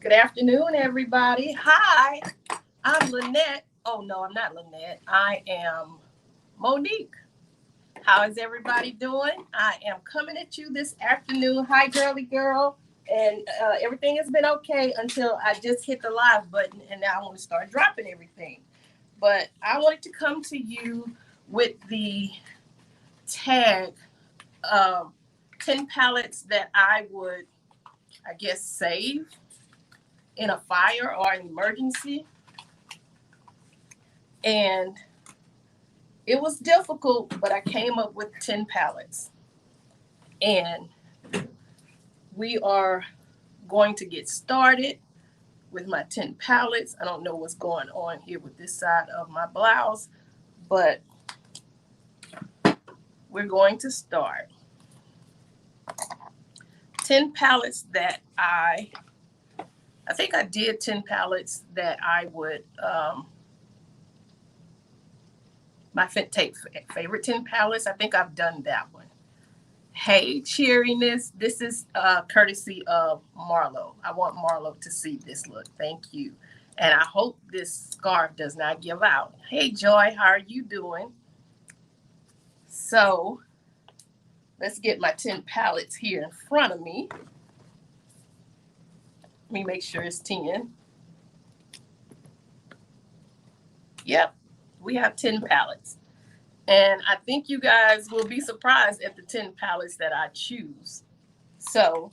Good afternoon, everybody. Hi, I'm Lonette. Oh, no, I'm not Lonette. I am Monique. How is everybody doing? I am coming at you this afternoon. Hi, girly girl. And everything has been okay until I just hit the live button and now I want to start dropping everything. But I wanted to come to you with the tag of 10 palettes that I would, I guess, save in a fire or an emergency. And it was difficult, but I came up with 10 palettes. And we are going to get started with my 10 palettes. I don't know what's going on here with this side of my blouse, but we're going to start. 10 palettes that I think I did 10 palettes that I would, my favorite 10 palettes. I think I've done that one. Hey, cheeriness. This is courtesy of Marlo. I want Marlo to see this look. Thank you. And I hope this scarf does not give out. Hey, Joy, how are you doing? So let's get my 10 palettes here in front of me. Let me make sure it's 10. Yep, we have 10 palettes. And I think you guys will be surprised at the 10 palettes that I choose. So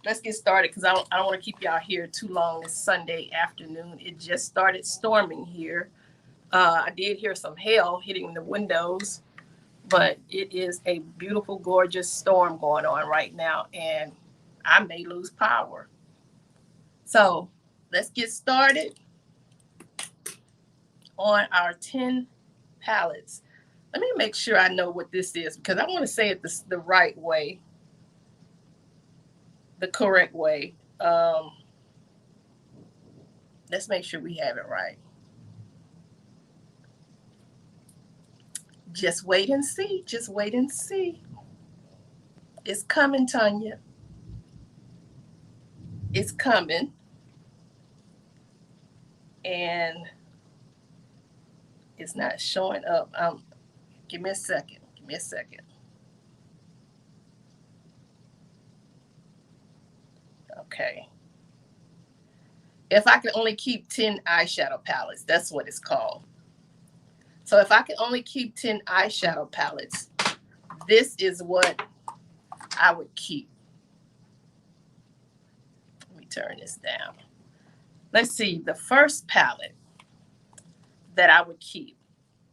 let's get started because I don't want to keep y'all here too long this Sunday afternoon. It just started storming here. I did hear some hail hitting the windows, but it is a beautiful, gorgeous storm going on right now, and I may lose power. So let's get started on our 10 palettes. Let me make sure I know what this is because I want to say it the right way, the correct way. Let's make sure we have it right. Just wait and see. Just wait and see. It's coming, Tanya. It's coming. And it's not showing up. Give me a second. Give me a second. Okay. If I could only keep 10 eyeshadow palettes, that's what it's called. So if I could only keep 10 eyeshadow palettes, this is what I would keep. Let me turn this down. Let's see. The first palette that I would keep,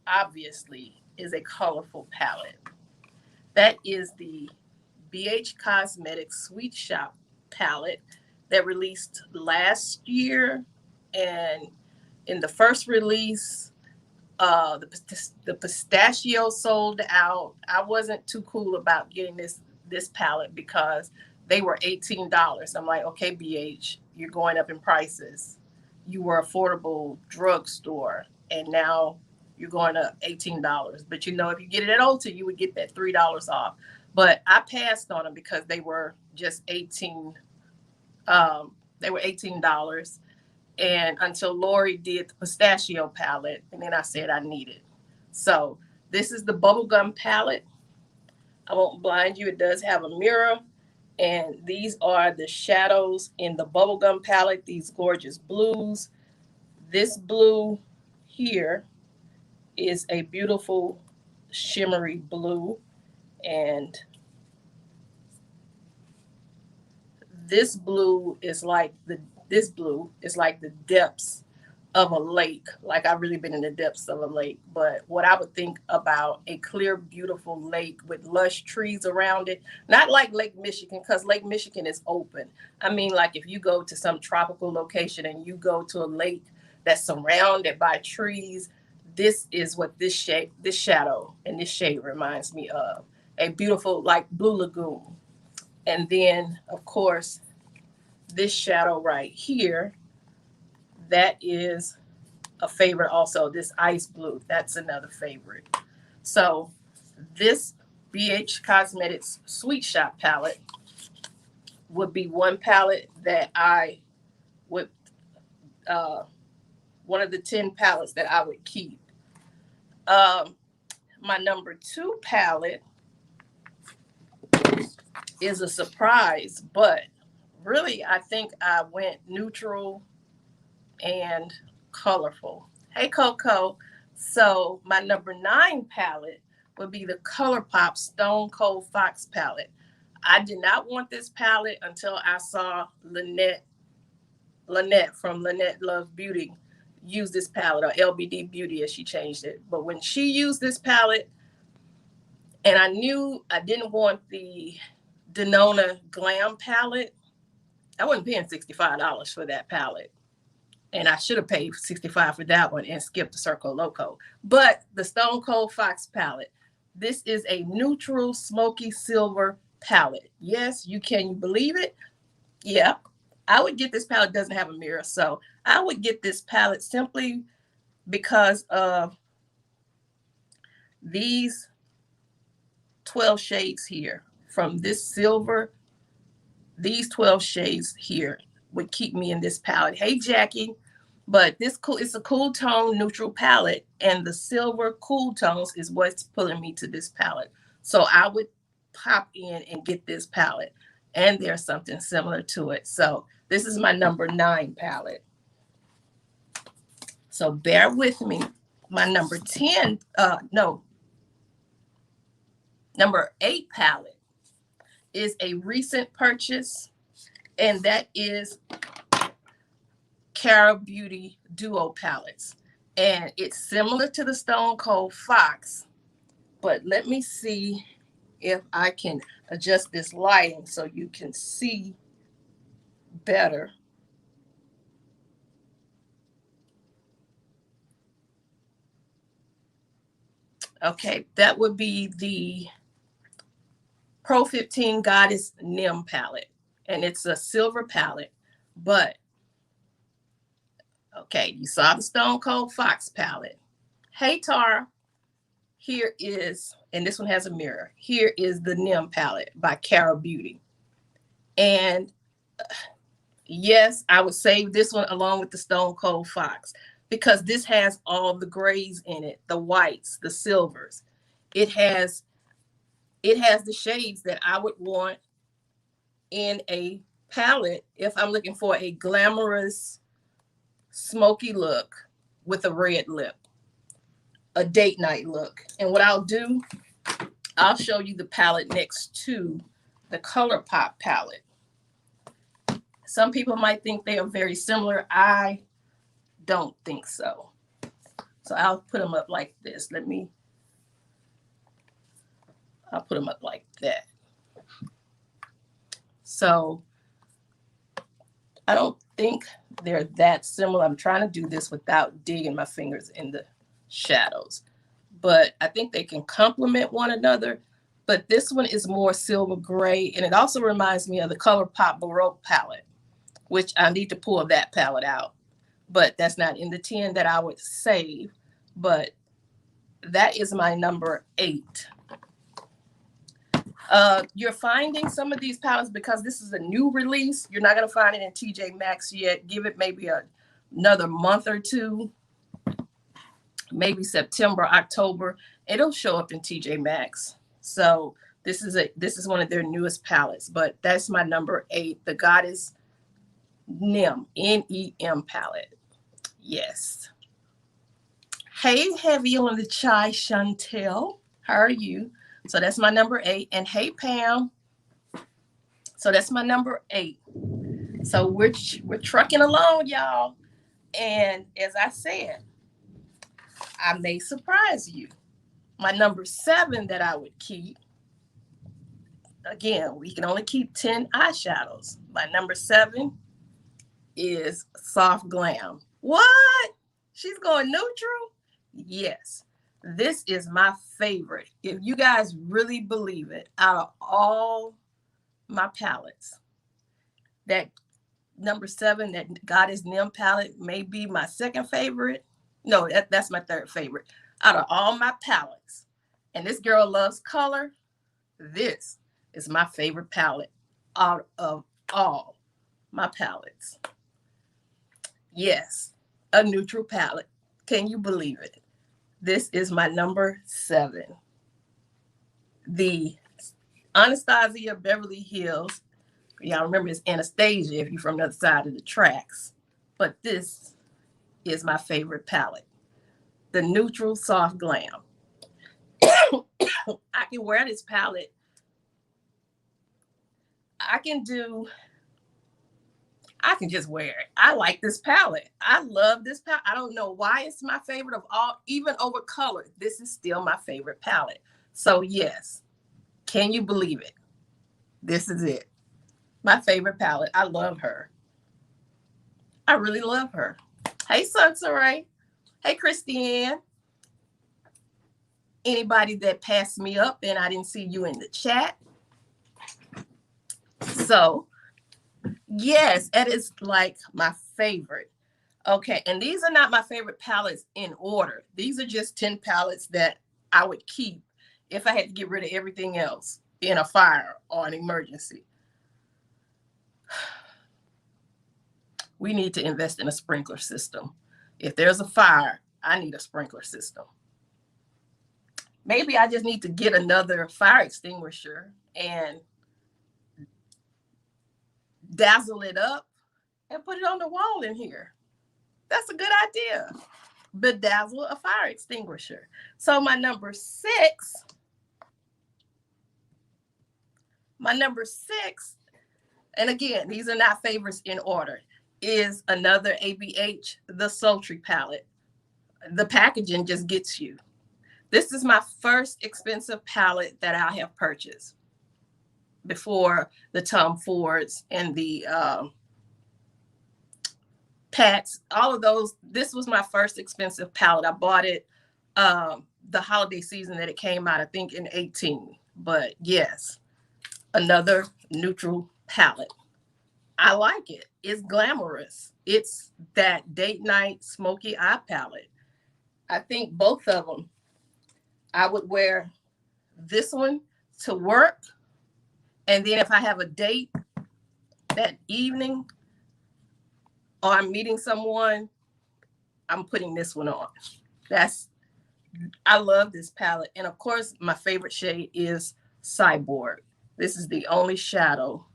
obviously, is a colorful palette. That is the BH Cosmetics Sweet Shop palette that released last year. And in the first release, the pistachio sold out. I wasn't too cool about getting this palette because they were $18. I'm like, okay, BH, you're going up in prices. You were affordable drugstore, and now you're going up $18. But you know, if you get it at Ulta, you would get that $3 off. But I passed on them because they were just $18. They were $18. And until Lori did the pistachio palette, and then I said I need it. So this is the bubblegum palette. I won't blind you. It does have a mirror. And these are the shadows in the bubblegum palette, these gorgeous blues. This blue here is a beautiful shimmery blue. And this blue is like the depths of a lake. Like I've really been in the depths of a lake. But what I would think about a clear, beautiful lake with lush trees around it, not like Lake Michigan, because Lake Michigan is open. I mean, like if you go to some tropical location and you go to a lake that's surrounded by trees, this is what this shadow and this shade reminds me of. A beautiful, like blue lagoon. And then, of course, this shadow right here, that is a favorite also. This ice blue, that's another favorite. So this BH Cosmetics Sweet Shop palette would be one palette that I would, one of the 10 palettes that I would keep. My number 2 palette is a surprise, but really I think I went neutral and colorful. Hey, Coco. So my number 9 palette would be the ColourPop Stone Cold Fox palette. I did not want this palette until I saw Lonette from Lonette Love Beauty use this palette, or LBD Beauty as she changed it. But when she used this palette, and I knew I didn't want the Denona Glam palette, I wasn't paying $65 for that palette. And I should have paid $65 for that one and skipped the Circo Loco. But the Stone Cold Fox palette, this is a neutral smoky silver palette. Yes, you believe it? Yeah. I would get this palette. It doesn't have a mirror. So I would get this palette simply because of these 12 shades here. From this silver, these 12 shades here would keep me in this palette. Hey, Jackie. But it's a cool tone neutral palette, and the silver cool tones is what's pulling me to this palette. So I would pop in and get this palette, and there's something similar to it. So this is my number 9 palette. So bear with me. My number 8 palette is a recent purchase, and that is Cara Beauty Duo palettes. And it's similar to the Stone Cold Fox, but let me see if I can adjust this lighting so you can see better. Okay, that would be the Pro 15 Goddess Nim palette, and it's a silver palette, but okay, you saw the Stone Cold Fox palette. Hey, Tara. Here is, and this one has a mirror. Here is the Nim palette by Cara Beauty. And yes, I would save this one along with the Stone Cold Fox because this has all the grays in it, the whites, the silvers. It has the shades that I would want in a palette if I'm looking for a glamorous, smoky look with a red lip, a date night look. And what I'll do, I'll show you the palette next to the ColourPop palette. Some people might think they are very similar. I don't think so. So I'll put them up like this. I'll put them up like that. So I don't think they're that similar. I'm trying to do this without digging my fingers in the shadows, but I think they can complement one another. But this one is more silver gray, and it also reminds me of the ColourPop Baroque palette, which I need to pull that palette out, but that's not in the 10 that I would save. But that is my number 8. You're finding some of these palettes because this is a new release. You're not going to find it in TJ Maxx yet. Give it maybe another month or two, maybe September, October. It'll show up in TJ Maxx. So this is one of their newest palettes. But that's my number 8, the Goddess Nim, N-E-M palette. Yes. Hey, heavy on the chai, Chantel. How are you? So that's my number 8. And hey, Pam. So that's my number 8. So we're trucking along, y'all. And as I said, I may surprise you. My number 7 that I would keep. Again, we can only keep 10 eyeshadows. My number 7 is Soft Glam. What? She's going neutral? Yes. This is my favorite. If you guys really believe it, out of all my palettes, that number 7, that Goddess Nim palette may be my second favorite. No, that's my third favorite. Out of all my palettes, and this girl loves color, this is my favorite palette out of all my palettes. Yes, a neutral palette. Can you believe it? This is my number 7. The Anastasia Beverly Hills. Y'all remember it's Anastasia if you're from the other side of the tracks. But this is my favorite palette. The Neutral Soft Glam. I can wear this palette. I can just wear it. I like this palette. I love this palette. I don't know why it's my favorite of all, even over color. This is still my favorite palette. So yes, can you believe it? This is it. My favorite palette. I love her. I really love her. Hey, Sunsaray. Hey, Christiane. Anybody that passed me up and I didn't see you in the chat. So, yes, that is like my favorite. Okay, and these are not my favorite palettes in order. These are just 10 palettes that I would keep if I had to get rid of everything else in a fire or an emergency. We need to invest in a sprinkler system. If there's a fire, I need a sprinkler system. Maybe I just need to get another fire extinguisher and dazzle it up and put it on the wall in here. That's a good idea. Bedazzle a fire extinguisher. So my number 6, and again, these are not favorites in order, is another ABH, the Sultry palette. The packaging just gets you. This is my first expensive palette that I have purchased before the Tom Fords and the Pats, all of those. This was my first expensive palette. I bought it the holiday season that it came out, I think in 2018. But yes, another neutral palette. I like it. It's glamorous. It's that date night smoky eye palette. I think both of them, I would wear this one to work. And then if I have a date that evening or I'm meeting someone, I'm putting this one on. I love this palette. And of course, my favorite shade is Cyborg. This is the only shadow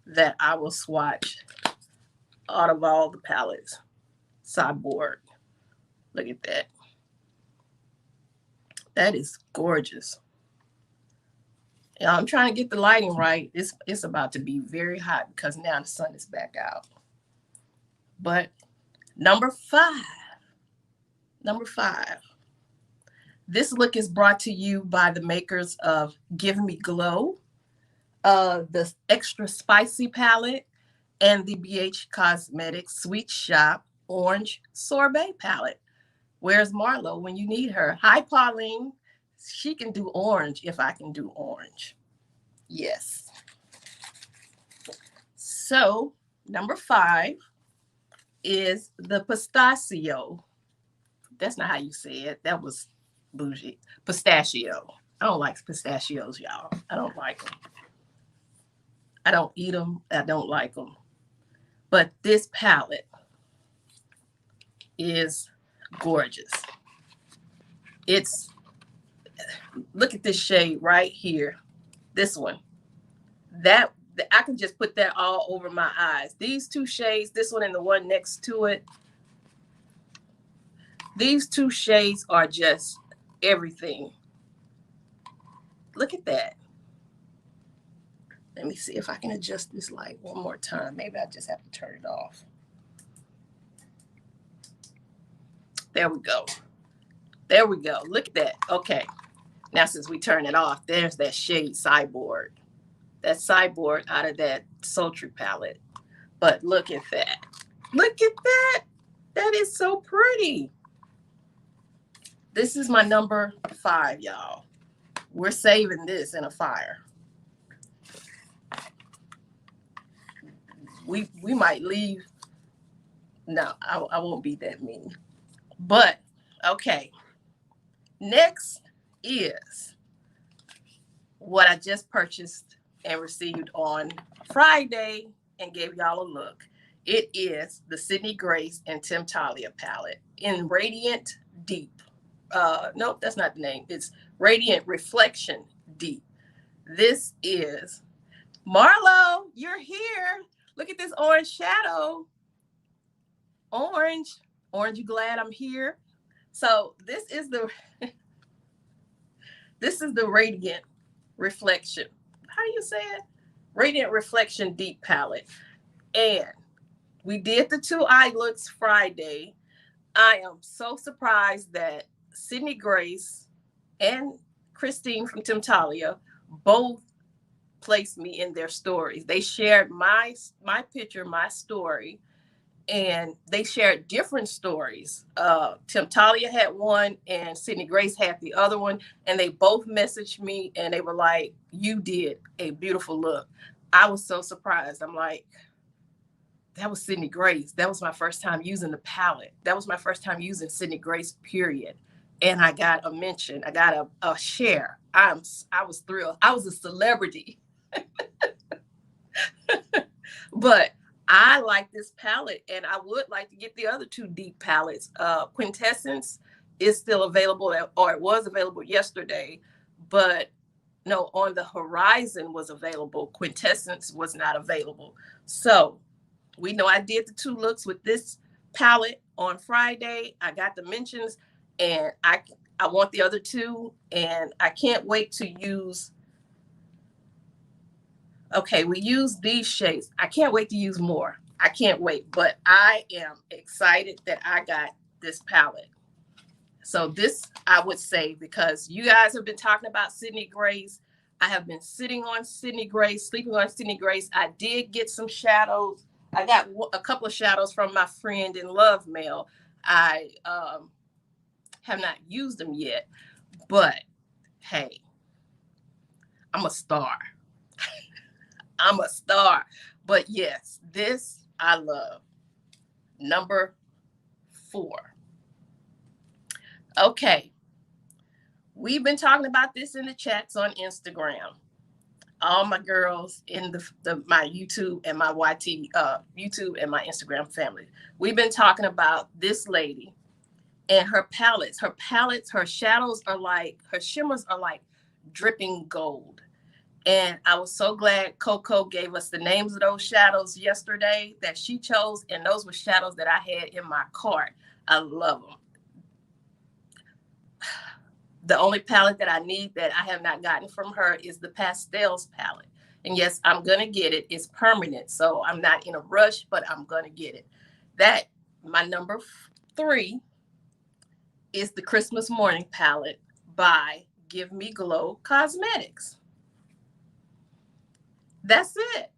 that I will swatch out of all the palettes. Cyborg. Look at that. That is gorgeous. Yeah, I'm trying to get the lighting right. It's about to be very hot because now the sun is back out. But number 5. This look is brought to you by the makers of Give Me Glow, the Extra Spicy palette, and the BH Cosmetics Sweet Shop Orange Sorbet palette. Where's Marlo when you need her? Hi, Pauline. She can do orange if I can do orange. Yes. So, number 5 is the Pistachio. That's not how you say it. That was bougie. Pistachio. I don't like pistachios, y'all. I don't like them. I don't eat them. I don't like them. But this palette is gorgeous. Look at this shade right here. This one. I can just put that all over my eyes. These 2 shades, this one and the one next to it, these 2 shades are just everything. Look at that. Let me see if I can adjust this light one more time. Maybe I just have to turn it off. There we go. There we go. Look at that. Okay. Now, since we turn it off, there's that shade Cyborg. That Cyborg out of that Sultry palette. But look at that. Look at that. That is so pretty. This is my number 5, y'all. We're saving this in a fire. We might leave. No, I won't be that mean. But, okay. Next is what I just purchased and received on Friday. and gave y'all a look. It is the Sydney Grace and Tim Talia palette in Radiant Deep. Nope, that's not the name. It's Radiant Reflection Deep. This is Marlo. You're here. Look at this orange shadow. Orange, you glad I'm here? So this is the Radiant Reflection. How do you say it? Radiant Reflection Deep palette. And we did the 2 eye looks Friday. I am so surprised that Sydney Grace and Christine from Tim Talia both placed me in their stories. They shared my picture, my story, and they shared different stories. Tim Talia had one and Sydney Grace had the other one, and they both messaged me and they were like, you did a beautiful look. I was so surprised. I'm like, that was Sydney Grace. That was my first time using the palette. That was my first time using Sydney Grace, period. And I got a mention. I got a share. I was thrilled. I was a celebrity. But I like this palette, and I would like to get the other 2 deep palettes. Quintessence is still available, or it was available yesterday, but no, On the Horizon was available. Quintessence was not available. So we know I did the 2 looks with this palette on Friday. I got the mentions, and I want the other 2, and I can't wait to use. Okay, we use these shades. I can't wait to use more. I can't wait, but I am excited that I got this palette. So this, I would say, because you guys have been talking about Sydney Grace. I have been sitting on Sydney Grace, sleeping on Sydney Grace. I did get some shadows. I got a couple of shadows from my friend in Love Mail. I have not used them yet, but hey, I'm a star. I'm a star. But yes, this I love. Number 4. Okay. We've been talking about this in the chats on Instagram. All my girls in my YouTube and my YouTube and my Instagram family. We've been talking about this lady and her palettes. Her shadows are like, her shimmers are like dripping gold. And I was so glad Coco gave us the names of those shadows yesterday that she chose. And those were shadows that I had in my cart. I love them. The only palette that I need that I have not gotten from her is the Pastels palette. And yes, I'm going to get it. It's permanent. So I'm not in a rush, but I'm going to get it. My number 3 is the Christmas Morning palette by Give Me Glow Cosmetics. That's it.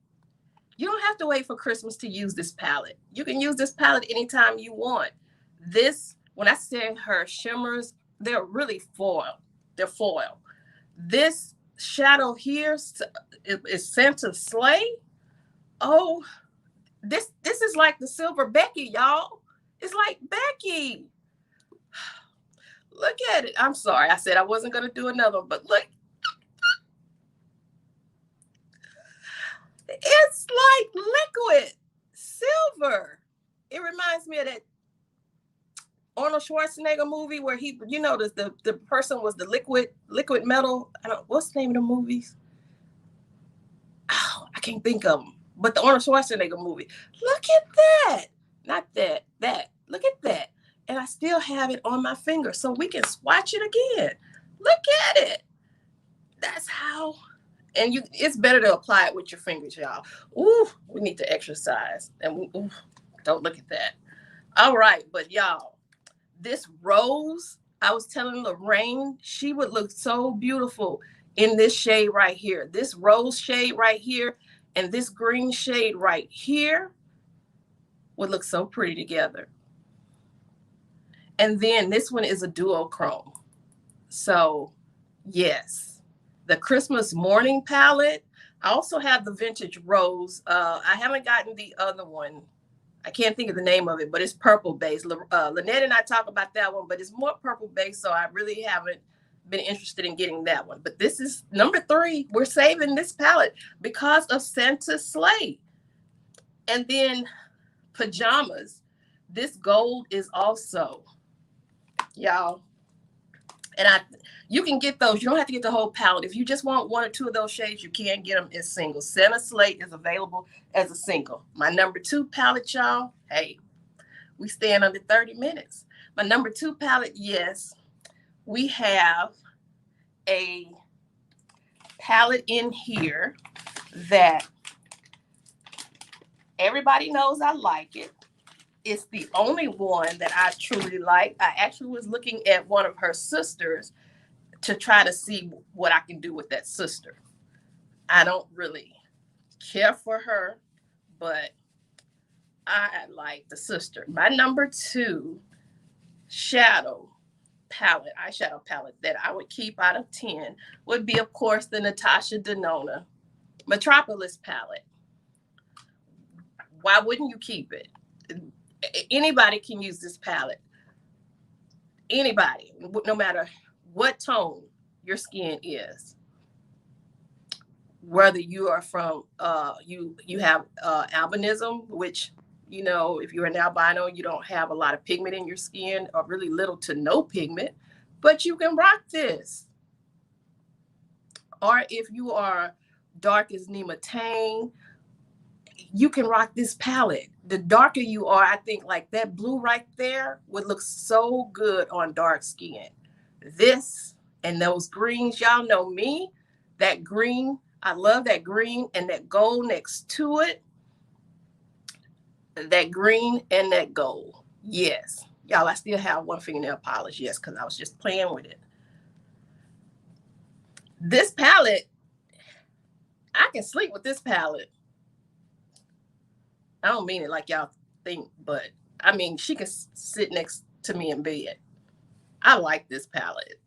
You don't have to wait for Christmas to use this palette. You can use this palette anytime you want. This, when I say her shimmers, they're really foil. They're foil. This shadow here is Santa Sleigh. Oh, this is like the Silver Becky, y'all. It's like Becky. Look at it. I'm sorry. I said I wasn't going to do another one, but look. It's like liquid silver. It reminds me of that Arnold Schwarzenegger movie where he, the person was the liquid metal. What's the name of the movies? Oh, I can't think of them. But the Arnold Schwarzenegger movie. Look at that. Not that. Look at that. And I still have it on my finger, so we can swatch it again. Look at it. That's how. And it's better to apply it with your fingers, y'all. Ooh, we need to exercise. And don't look at that. All right, but y'all, this rose, I was telling Lorraine, she would look so beautiful in this shade right here. This rose shade right here and this green shade right here would look so pretty together. And then this one is a duochrome. So, yes. The Christmas Morning palette. I also have the Vintage Rose. I haven't gotten the other one. I can't think of the name of it, but it's purple based. Lonette and I talk about that one, but it's more purple based, so I really haven't been interested in getting that one. But this is number 3. We're saving this palette because of Santa Sleigh. And then pajamas. This gold is also, y'all. And you can get those. You don't have to get the whole palette. If you just want one or two of those shades, you can get them as singles. Senna Slate is available as a single. My number 2 palette, y'all. Hey, we stand under 30 minutes. My number 2 palette, yes, we have a palette in here that everybody knows I like it. It's the only one that I truly like. I actually was looking at one of her sisters to try to see what I can do with that sister. I don't really care for her, but I like the sister. My number 2 eyeshadow palette that I would keep out of 10 would be, of course, the Natasha Denona Metropolis palette. Why wouldn't you keep it? Anybody can use this palette. Anybody, no matter what tone your skin is. Whether you are from, you have albinism, which, you know, if you're an albino, you don't have a lot of pigment in your skin or really little to no pigment, but you can rock this. Or if you are dark as Nima Tang, you can rock this palette. The darker you are, I think like that blue right there would look so good on dark skin. This and those greens, y'all know me, that green, I love that green and that gold next to it. That green and that gold. Yes. Y'all, I still have one fingernail polish. Yes, because I was just playing with it. This palette, I can sleep with this palette. I don't mean it like y'all think, but I mean, she can sit next to me in bed. I like this palette.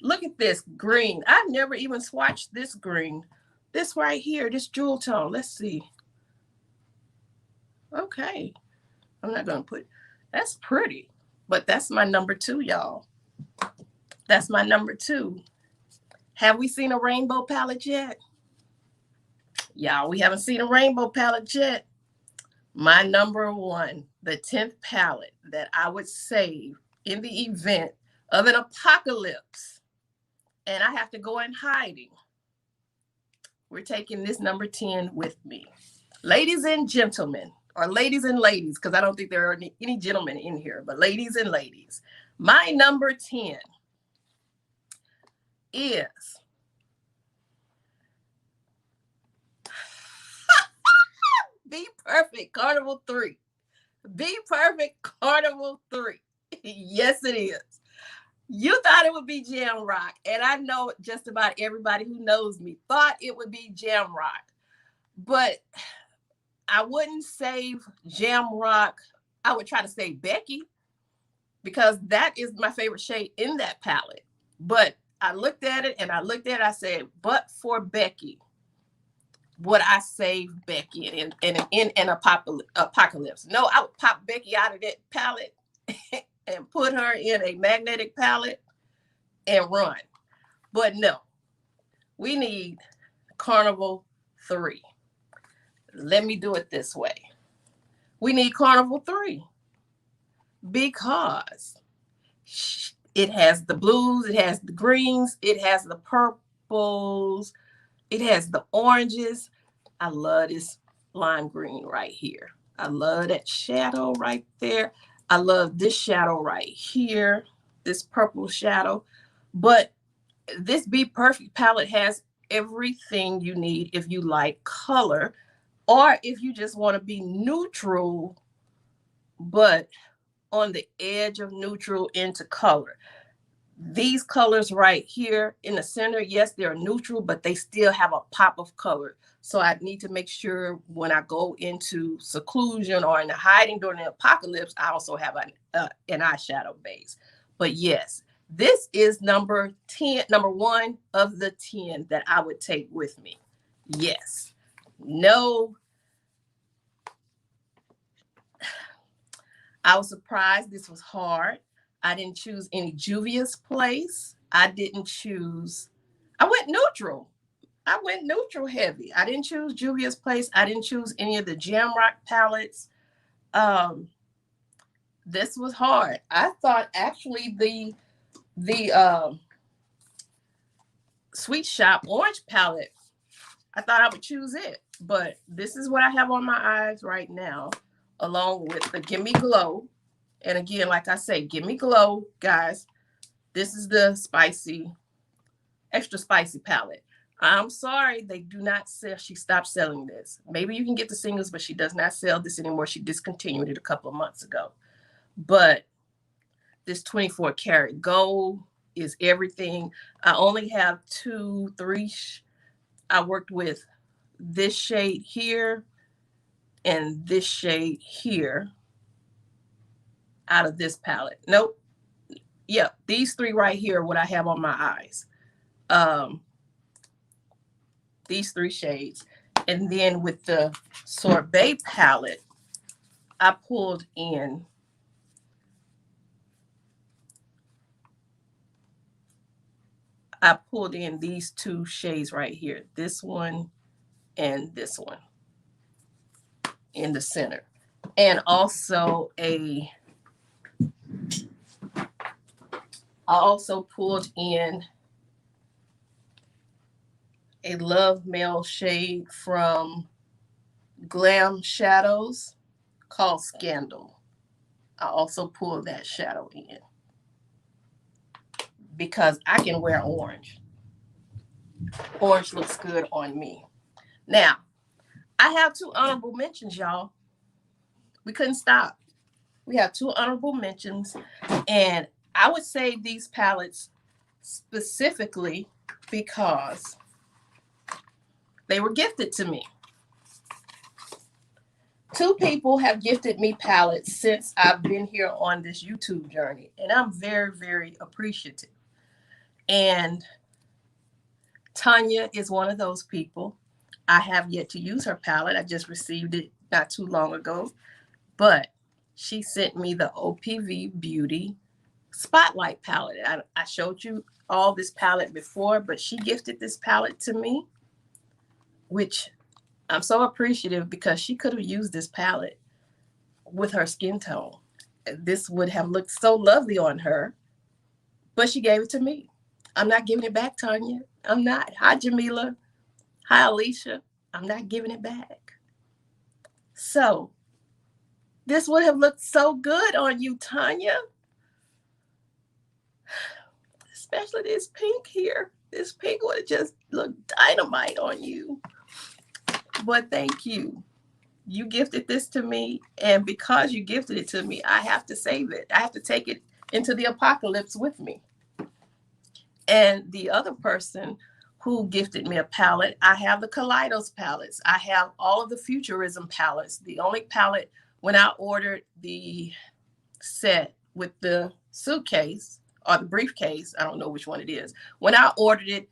Look at this green. I've never even swatched this green. This right here, this jewel tone. Let's see. Okay. I'm not going to put, that's pretty, but that's my number 2, y'all. That's my number 2. Have we seen a rainbow palette yet? Y'all, we haven't seen a rainbow palette yet. My number 1, the 10th palette that I would save in the event of an apocalypse and I have to go in hiding. We're taking this number 10 with me. Ladies and gentlemen, or ladies and ladies, because I don't think there are any gentlemen in here, but ladies and ladies, my number 10 is Be Perfect Carnival 3. Be Perfect Carnival 3. Yes, it is. You thought it would be Jam Rock, and I know just about everybody who knows me thought it would be Jam Rock, but I wouldn't save Jam Rock. I would try to save Becky because that is my favorite shade in that palette. But I looked at it and I said, but for Becky, would I save Becky in an apocalypse? No, I would pop Becky out of that palette and put her in a magnetic palette and run. But no, we need Carnival 3. Let me do it this way. We need Carnival 3 because it has the blues, it has the greens, it has the purples, it has the oranges. I love this lime green right here. I love that shadow right there. I love this shadow right here, this purple shadow. But this Be Perfect palette has everything you need if you like color or if you just want to be neutral, but on the edge of neutral into color. These colors right here in the center, yes, they're neutral, but they still have a pop of color. So I need to make sure when I go into seclusion or in the hiding during the apocalypse, I also have an eyeshadow base. But yes, this is number 1 of the 10 that I would take with me. Yes. No. I was surprised this was hard. I didn't choose any Juvia's Place. I went neutral. I went neutral heavy. I didn't choose Juvia's Place. I didn't choose any of the Jamrock palettes. This was hard. I thought actually the Sweet Shop orange palette, I thought I would choose it, but this is what I have on my eyes right now, along with the Gimme Glow. And again, like I say, Gimme Glow, guys. This is the spicy, extra spicy palette. I'm sorry, they do not sell. She stopped selling this. Maybe you can get the singles, but she does not sell this anymore. She discontinued it a couple of months ago. But this 24 karat gold is everything. I only have 2, 3. I worked with this shade here and this shade here out of this palette. Nope. Yep. These 3 right here are what I have on my eyes. These 3 shades. And then with the Sorbet palette, I pulled in these 2 shades right here. This one and this one in the center. And also I also pulled in a Love Mail shade from Glam Shadows called Scandal. I also pulled that shadow in because I can wear orange. Orange looks good on me. Now, I have 2 honorable mentions, y'all. We couldn't stop. We have 2 honorable mentions, and I would say these palettes specifically because they were gifted to me. 2 people have gifted me palettes since I've been here on this YouTube journey, and I'm very, very appreciative. And Tanya is one of those people. I have yet to use her palette. I just received it not too long ago, but she sent me the OPV Beauty Spotlight palette. I showed you all this palette before, but she gifted this palette to me, which I'm so appreciative because she could have used this palette with her skin tone. This would have looked so lovely on her, but she gave it to me. I'm not giving it back, Tanya. I'm not. Hi, Jamila. Hi, Alicia. I'm not giving it back. So this would have looked so good on you, Tanya. Especially this pink here. This pink would have just looked dynamite on you. But thank you. You gifted this to me. And because you gifted it to me, I have to save it. I have to take it into the apocalypse with me. And the other person who gifted me a palette, I have the Kaleidos palettes. I have all of the Futurism palettes. The only palette, when I ordered the set with the suitcase or the briefcase, I don't know which one it is. When I ordered it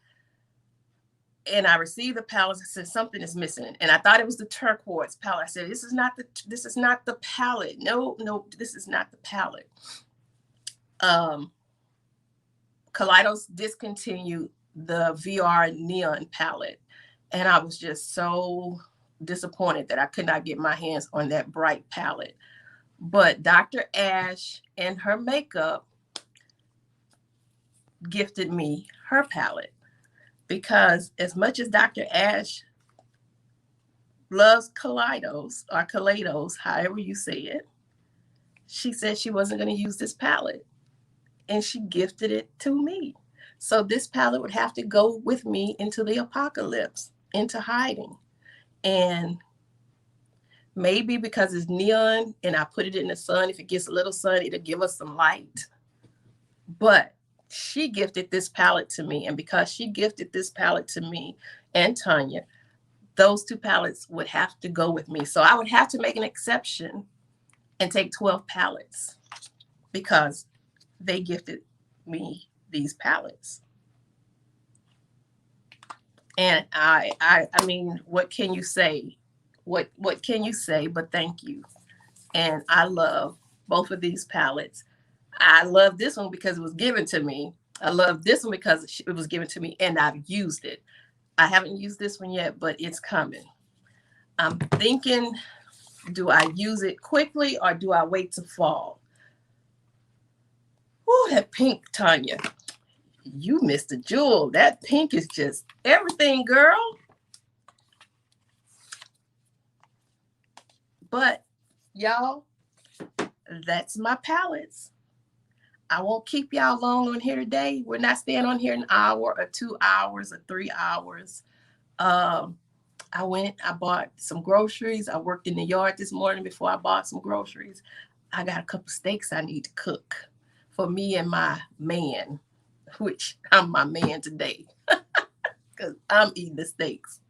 and I received the palettes, I said something is missing. And I thought it was the turquoise palette. I said, this is not the palette. No, this is not the palette. Kaleidos discontinued the VR Neon palette, and I was just so disappointed that I could not get my hands on that bright palette. But Dr. Ash and her makeup gifted me her palette because as much as Dr. Ash loves Kaleidos, or Kaleidos, however you say it, she said she wasn't going to use this palette. And she gifted it to me. So this palette would have to go with me into the apocalypse, into hiding. And maybe because it's neon and I put it in the sun, if it gets a little sun, it'll give us some light. But she gifted this palette to me. And because she gifted this palette to me and Tanya, those 2 palettes would have to go with me. So I would have to make an exception and take 12 palettes because they gifted me these palettes. And I mean, what can you say? What can you say but thank you? And I love both of these palettes. I love this one because it was given to me. I love this one because it was given to me and I've used it. I haven't used this one yet, but it's coming. I'm thinking, do I use it quickly or do I wait to fall? Oh, that pink, Tanya. You missed a jewel. That pink is just everything, girl. But y'all, that's my palettes. I won't keep y'all long on here today. We're not staying on here an hour or 2 hours or 3 hours. I bought some groceries. I worked in the yard this morning before I bought some groceries. I got a couple steaks I need to cook for me and my man, which I'm my man today because I'm eating the steaks.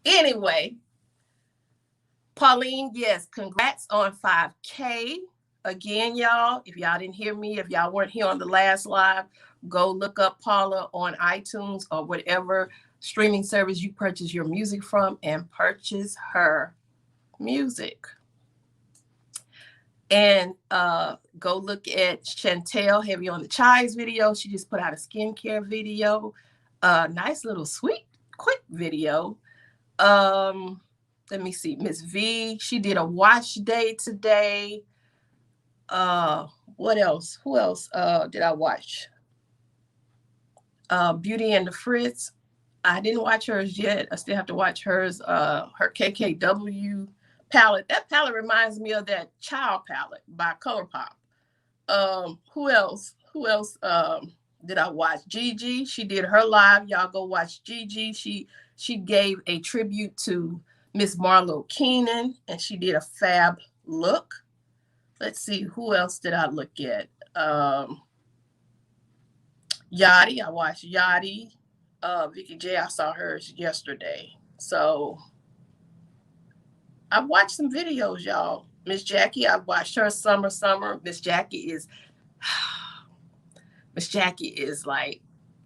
Anyway, Pauline, yes, congrats on 5K. Again, y'all, if y'all didn't hear me, if y'all weren't here on the last live, go look up Paula on iTunes or whatever streaming service you purchase your music from and purchase her music. And go look at Chantel Heavy on the Chives video. She just put out a skincare video. Nice little sweet, quick video. Let me see. Miss V, she did a wash day today. What else? Who else did I watch? Beauty and the Fritz. I didn't watch hers yet. I still have to watch hers. Her KKW palette. That palette reminds me of that Child palette by ColourPop. Who else? Did I watch? Gigi. She did her live. Y'all go watch Gigi. She gave a tribute to Miss Marlo Keenan, and she did a fab look. Let's see, who else did I look at? Yachty, I watched Yachty. Vicky J, I saw hers yesterday. So I've watched some videos, y'all. Miss Jackie, I've watched her Summer. Miss Jackie is like,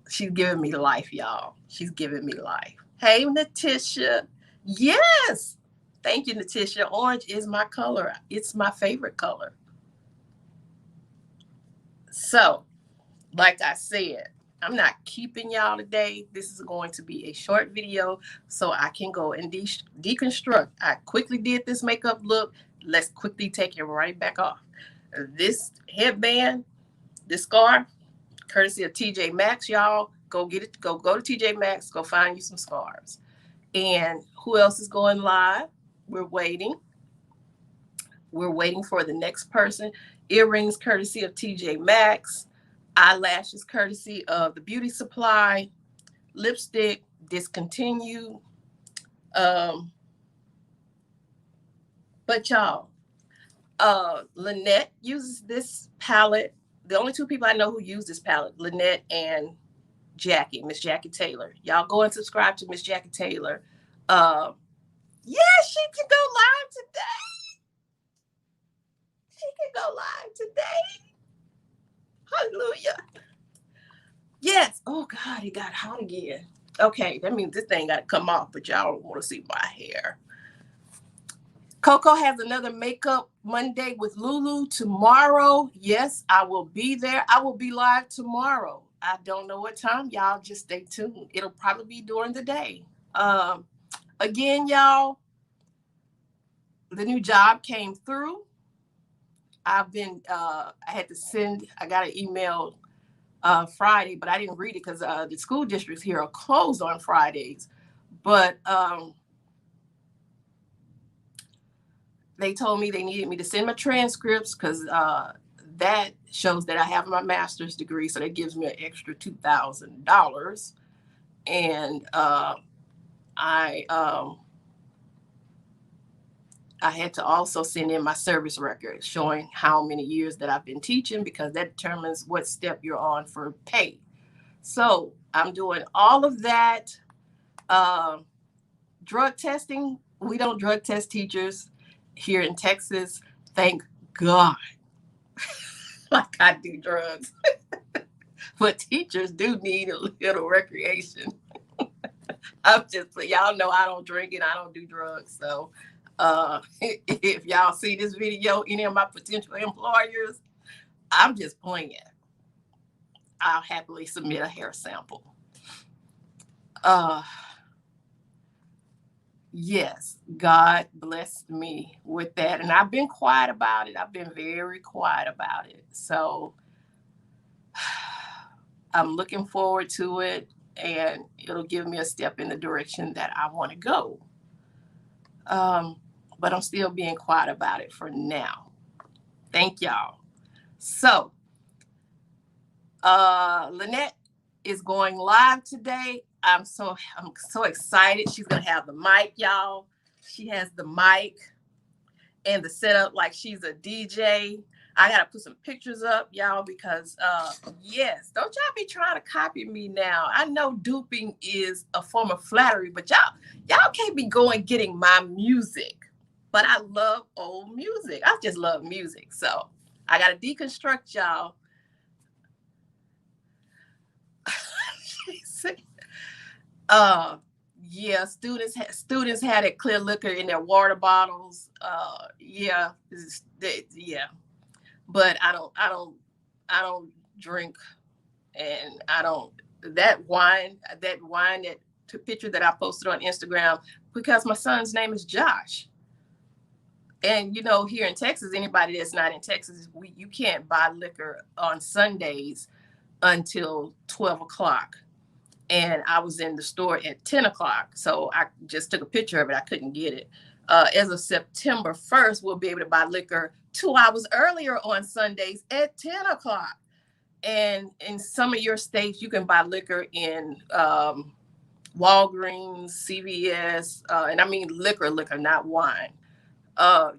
she's giving me life, y'all. She's giving me life. Hey, Natisha. Yes. Thank you, Natisha. Orange is my color. It's my favorite color. So, like I said, I'm not keeping y'all today. This is going to be a short video so I can go and deconstruct. I quickly did this makeup look. Let's quickly take it right back off. This headband, this scarf, courtesy of TJ Maxx, y'all. Go get it. Go to TJ Maxx. Go find you some scarves. And who else is going live? We're waiting. We're waiting for the next person. Earrings, courtesy of TJ Maxx. Eyelashes, courtesy of the Beauty Supply. Lipstick, discontinued. But y'all, Lonette uses this palette. The only two people I know who use this palette, Lonette and Jackie, Miss Jackie Taylor. Y'all go and subscribe to Miss Jackie Taylor. Yeah, she can go live today. She can go live today. Hallelujah. Yes. Oh, God, it got hot again. Okay, that means this thing got to come off, but y'all don't want to see my hair. Coco has another Makeup Monday with Lulu tomorrow. Yes, I will be there. I will be live tomorrow. I don't know what time. Y'all just stay tuned. It'll probably be during the day. Again, y'all, the new job came through. I got an email Friday, but I didn't read it because the school districts here are closed on Fridays. But they told me they needed me to send my transcripts because that shows that I have my master's degree. So that gives me an extra $2,000. And I had to also send in my service record showing how many years that I've been teaching because that determines what step you're on for pay. So I'm doing all of that. Drug testing, we don't drug test teachers here in Texas. Thank God. Like I do drugs. But teachers do need a little recreation. I'm just, y'all know I don't drink and I don't do drugs. So if y'all see this video, any of my potential employers, I'm just playing. I'll happily submit a hair sample. yes, God blessed me with that. And I've been quiet about it. I've been very quiet about it. So I'm looking forward to it, and it'll give me a step in the direction that I want to go. But I'm still being quiet about it for now. Thank y'all. So, Lonette is going live today. I'm so excited. She's gonna have the mic, y'all. She has the mic and the setup like she's a DJ. I gotta put some pictures up, y'all, because yes, don't y'all be trying to copy me now. I know duping is a form of flattery, but y'all can't be getting my music. But I love old music. I just love music. So I gotta deconstruct y'all. Yeah, students had it clear liquor in their water bottles. Yeah, but I don't drink, and I don't that wine that picture that I posted on Instagram, because my son's name is Josh. And you know, here in Texas, anybody that's not in Texas, you can't buy liquor on Sundays until 12 o'clock. And I was in the store at 10 o'clock. So I just took a picture of it. I couldn't get it. As of September 1st, we'll be able to buy liquor 2 hours earlier on Sundays at 10 o'clock. And in some of your states, you can buy liquor in Walgreens, CVS, and I mean liquor, not wine.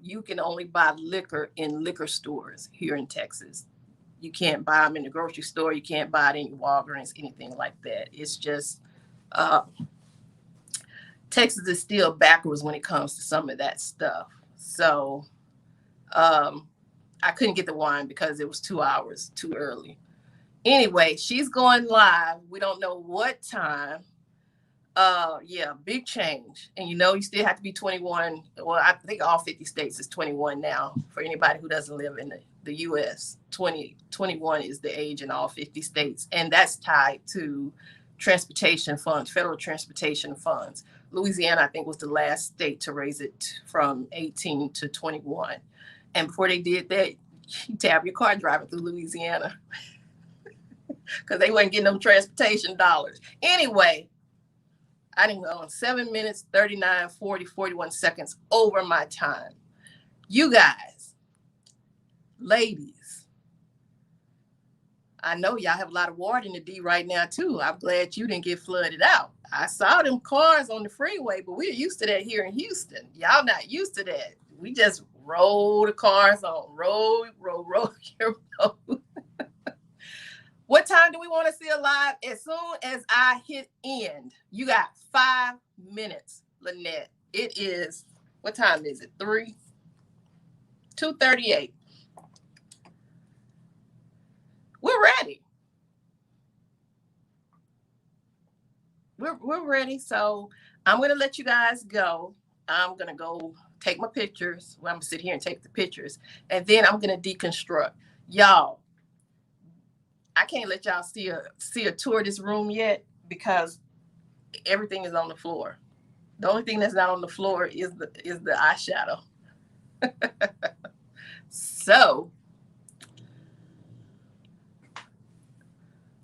You can only buy liquor in liquor stores here in Texas. You can't buy them in the grocery store. You can't buy it in Walgreens, anything like that. It's just Texas is still backwards when it comes to some of that stuff. So I couldn't get the wine because it was 2 hours too early. Anyway, she's going live. We don't know what time. Yeah, big change. And you know, you still have to be 21. Well, I think all 50 states is 21 now for anybody who doesn't live in the US. 21 is the age in all 50 states. And that's tied to transportation funds, federal transportation funds. Louisiana, I think, was the last state to raise it from 18 to 21. And before they did that, you tap your car driving through Louisiana because they weren't getting them transportation dollars. Anyway, I didn't go on 7 minutes, 39, 40, 41 seconds over my time. You guys, ladies, I know y'all have a lot of water in the D right now too. I'm glad you didn't get flooded out. I saw them cars on the freeway, but we're used to that here in Houston. Y'all not used to that. We just roll the cars on, roll your boat. What time do we want to see it live? As soon as I hit end. You got 5 minutes, Lonette. It is, what time is it? 2:38. We're ready. We're ready. So I'm going to let you guys go. I'm going to go take my pictures. Well, I'm going to sit here and take the pictures. And then I'm going to deconstruct. Y'all, I can't let y'all see a tour of this room yet because everything is on the floor. The only thing that's not on the floor is the eyeshadow. So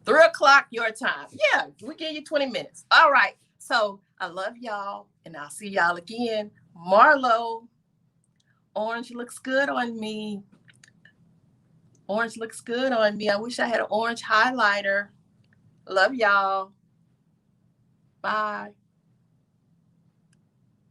3 o'clock your time. Yeah, we give you 20 minutes. All right. So I love y'all, and I'll see y'all again. Marlo, orange looks good on me. Orange looks good on me. I wish I had an orange highlighter. Love y'all. Bye.